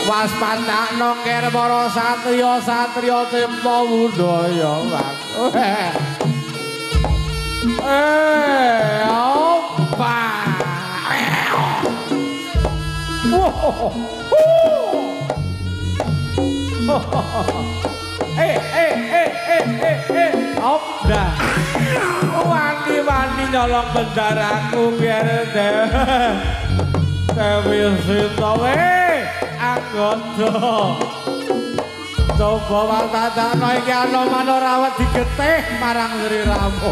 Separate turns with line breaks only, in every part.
Waspadakno ker para satriya-satriya Cipta Budaya, Mas. Opa. Opda. Wani-wani nyolong bendaraku biar Dewi Sinta anggota. Coba watadakno iki ana Manorawet digetih marang Sri Ramu.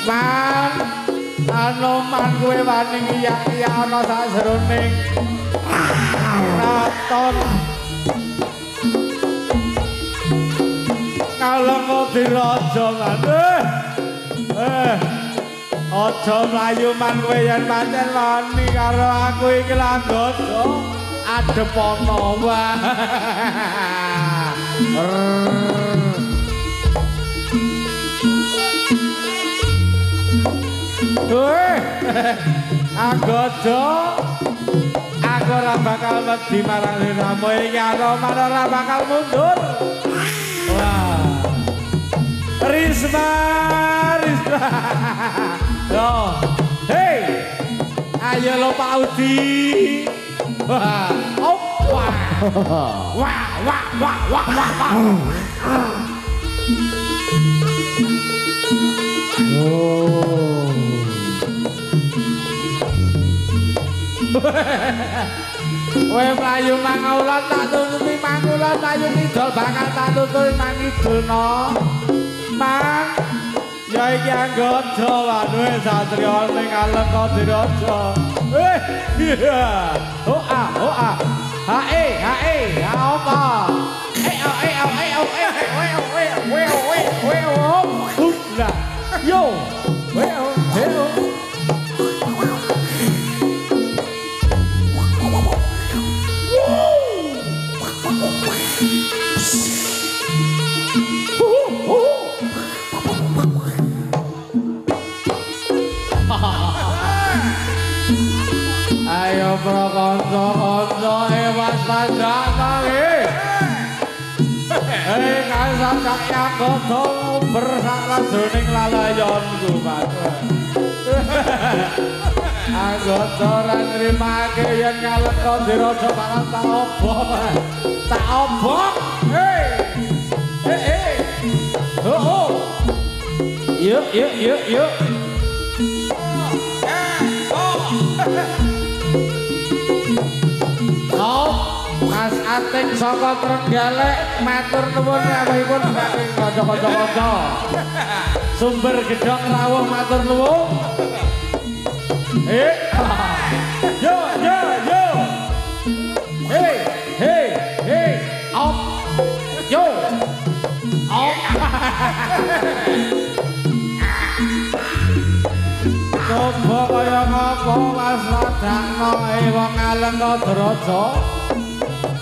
Man, Anoman kowe wani ngiyak-iyak ana sajroning raton. Kalenggo diraja man. Aja mlayu man kowe yen pancen wani karo aku iki langgodo adep ana wae. Anggodo aku ora bakal wedi marang Ramu iki Anoman ora bakal mundur. Wah. Risma. Yo, hey, ayo lo Pak Udi. Wah, wah, wah, wah, wah, wah, wah. Oh. Kowe mlayu nang ulon tak tutupi mangulon mlayu kidul bakal tak tutupi nang kidulno. Mang ya iki anggodo waduhe satriya ning Alengka Diraja. Hoa, hoa. Hae, hae, apa? Yo. Ayo prakanca-kanca waspadakno iki. Kasar sak anggodo bersak lajoning lalayonku, Mas. Anggodo ora nrimake yen Alengka Diraja bakal tak obong. Tak obong. Oh. Yuk. Mas Ating saka Trenggalek matur nuwun rawuhipun saking kanca-kanca. Sumber Gedhong rawuh matur nuwun. Yo. Hey. Op. Yo. Op. Coba kaya ngapa Mas wadakno wong Alengka Diraja.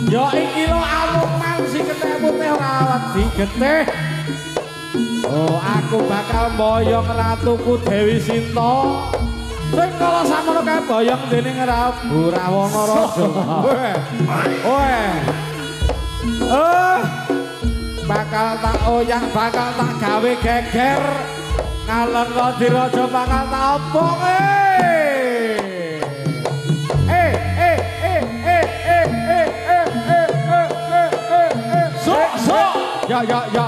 Ya iki lho Anoman sing kethek putih ora wedi getih. Oh, aku bakal mboyong ratuku Dewi Sinta. Sing kala samono kae boyong dening Prabu Rawana Raja. Bakal tak oyang, bakal tak gawe geger. Alengka Diraja bakal tak obong. Ya. Ya.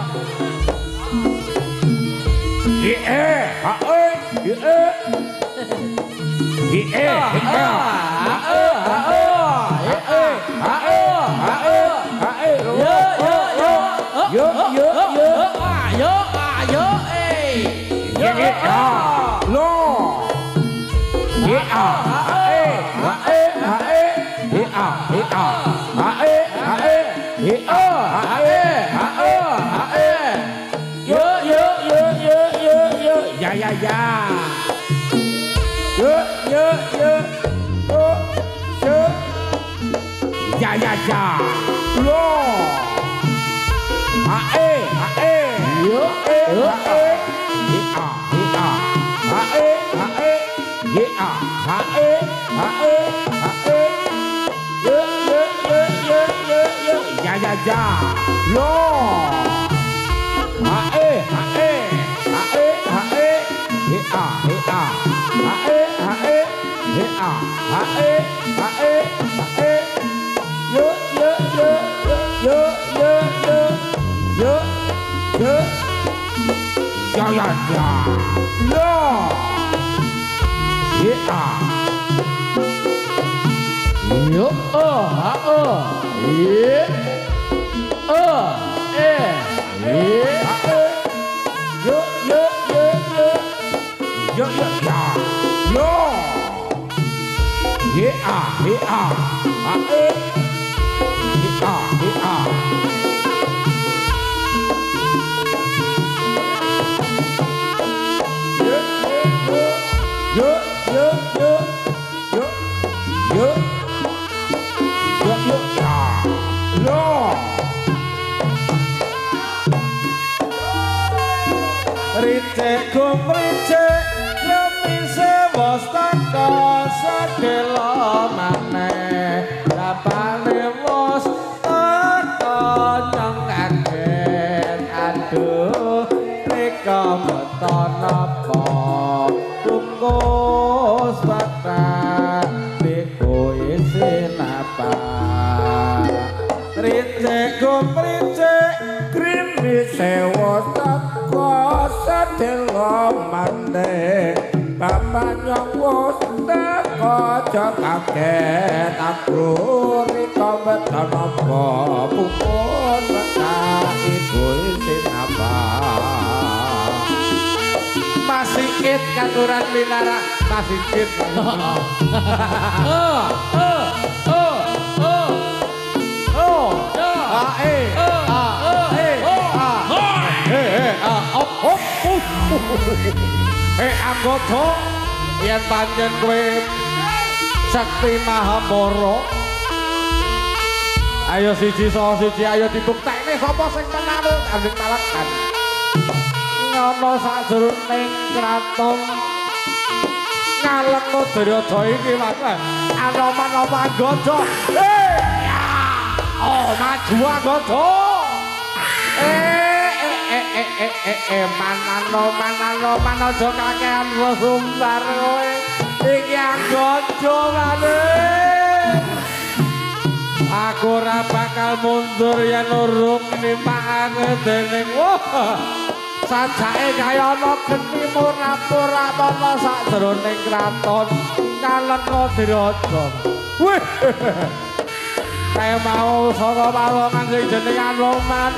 Katuran Winara masih kit. Anggota yen pancen kowe Sakti Mahamara. Ayo siji so siji ayo dibuktekne sapa sing menang Kanjeng Talakan. Ngono sajroning kraton Ngalengka Daraja iki Mas. Anoman-anoman anggota. Oh, maju anggota. Manano aja kakean sumbar kowe. Iki anggota maneh. Aku ora bakal mundur yen urung nimpakake dening sajake kaya ana geni murah-murah ana sajroning kraton Ngalengka Daraja. Wih. Kaya mau saka pawongan sing jeneng Anoman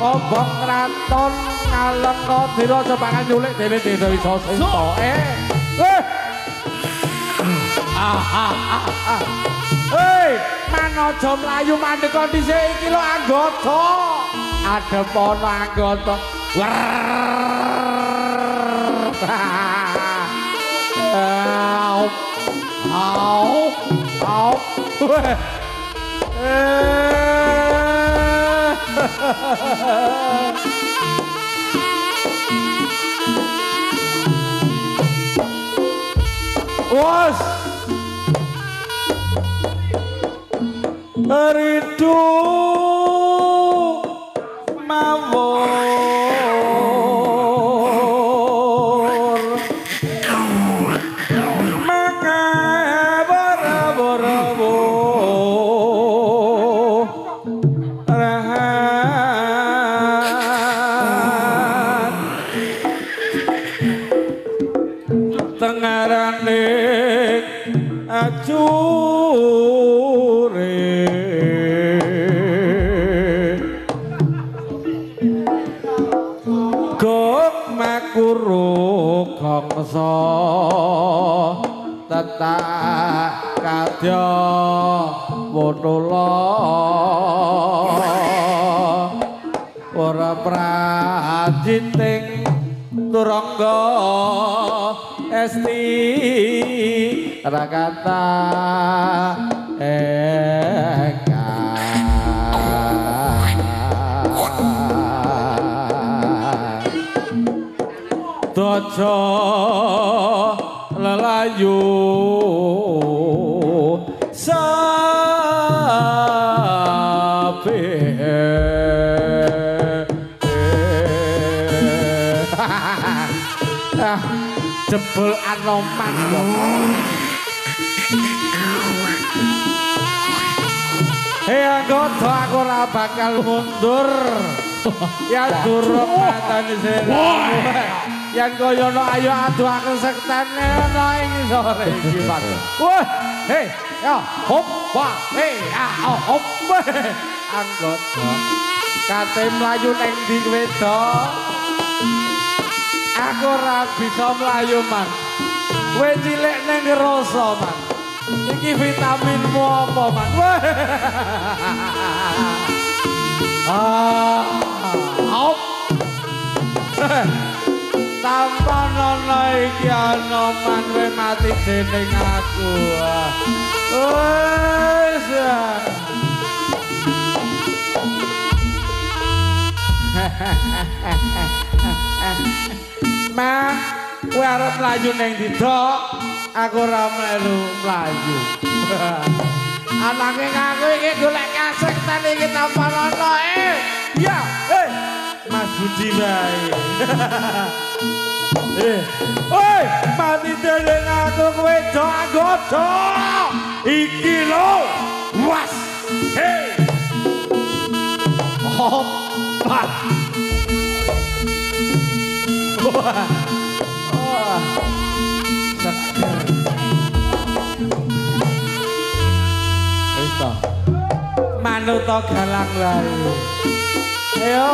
obong kraton Ngalengka Daraja bakal nyulik dene Desa Wisasenta. Hei, manaja mlayu mandhek dhisik iki lho anggota. Adep ana anggota. Was Ridu mawur mangabara-bara-bo rahat tengarane acure makuru kangsa tetak kadya wonula ora prajiting turangga esti rakata raja lelayu sapi jebul Anoman anggota aku ora bakal mundur ya durung matane siramu yen kaya no ayo adu aku sektane ana ing sore iki Pak wah hei ya hop wah hei hop anggota kate mlayu ning ndi kowe do aku ora bisa mlayu man kowe cilik ning rasa man iki vitaminmu apa man hop tanpa nono iki Anoman we mati dening aku wis Ma, kowe arep mlayu ning ndi dok? Aku ora melu mlayu. Anake aku iki golek kasekten iki tanpa ono ya, Mas Budi wae. Oi, mati dening aku kowe do anggota. Iki lho. Was. Hei. Hop. Wah. Seger. Wis to. Manut to galang wae. Ayo.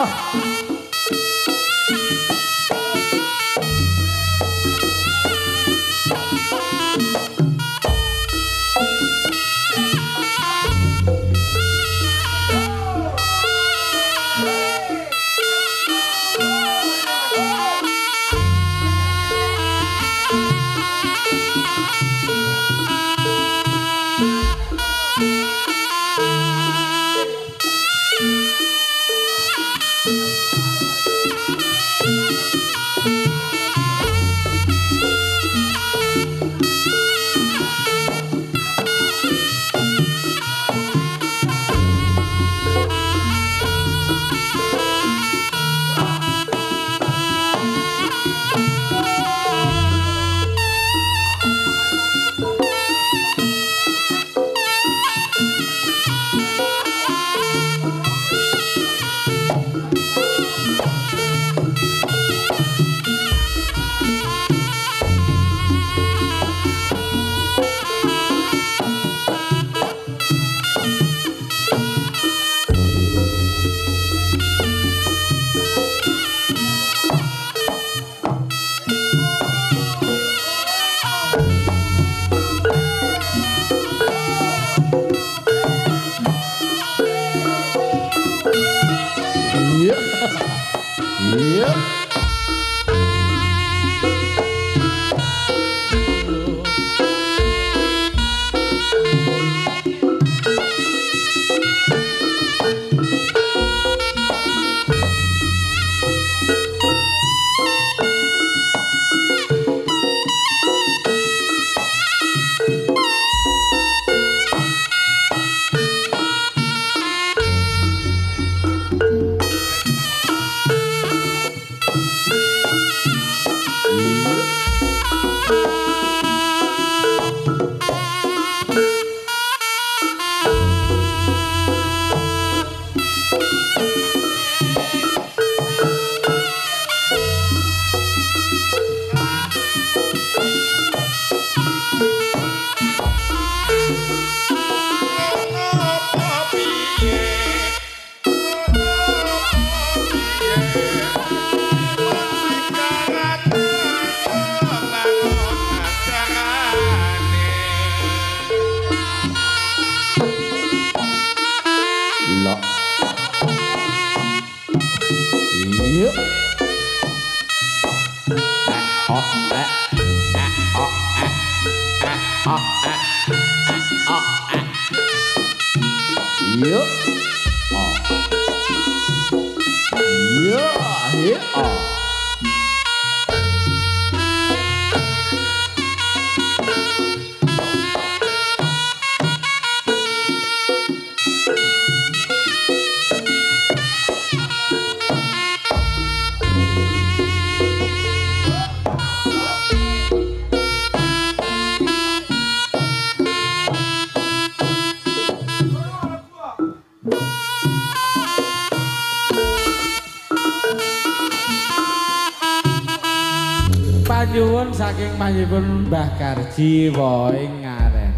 nyuwun saking panjenengan Mbah Karji woe ngaren.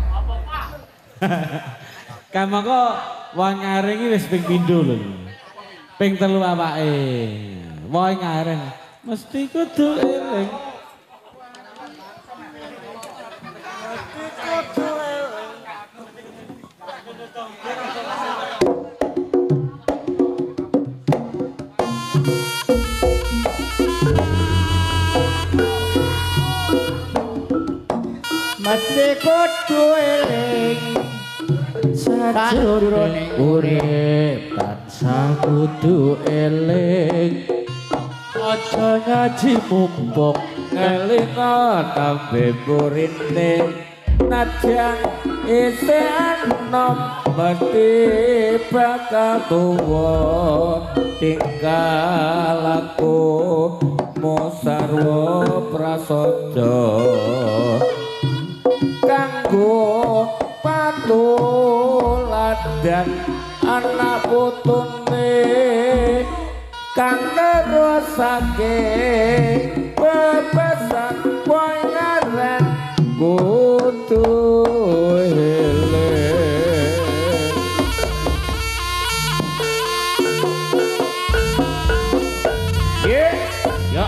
Kamangka woe ngaren iki wis ping pindho lho. Ping 3 awake. Woe ngaren mesti kudu eling.
Mesti kudu eling sajroning urip tansah kudu eling aja ngaji mumpung ngelinga tambe burine nadyan isih enom mesti bakal tuwa tinggal aku musarwa prasaja kanggo patuladan anak putune kang nerusake bebasan kowe ngaren kudu eling ya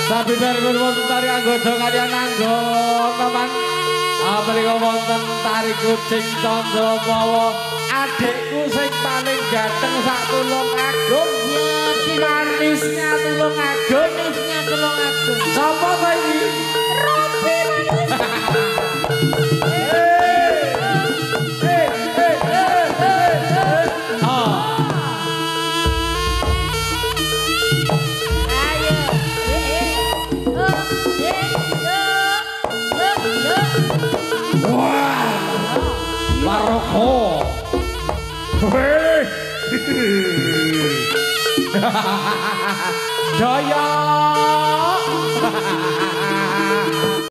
Sabi berbun wonten tari anggodo kalian anggota man Amerika wonten tari kucing Chandra Bawa adikku sing paling ganteng sak Tulung Agung manisnya Tulung Agung sapa ta iki Robi
Maroko
Jaya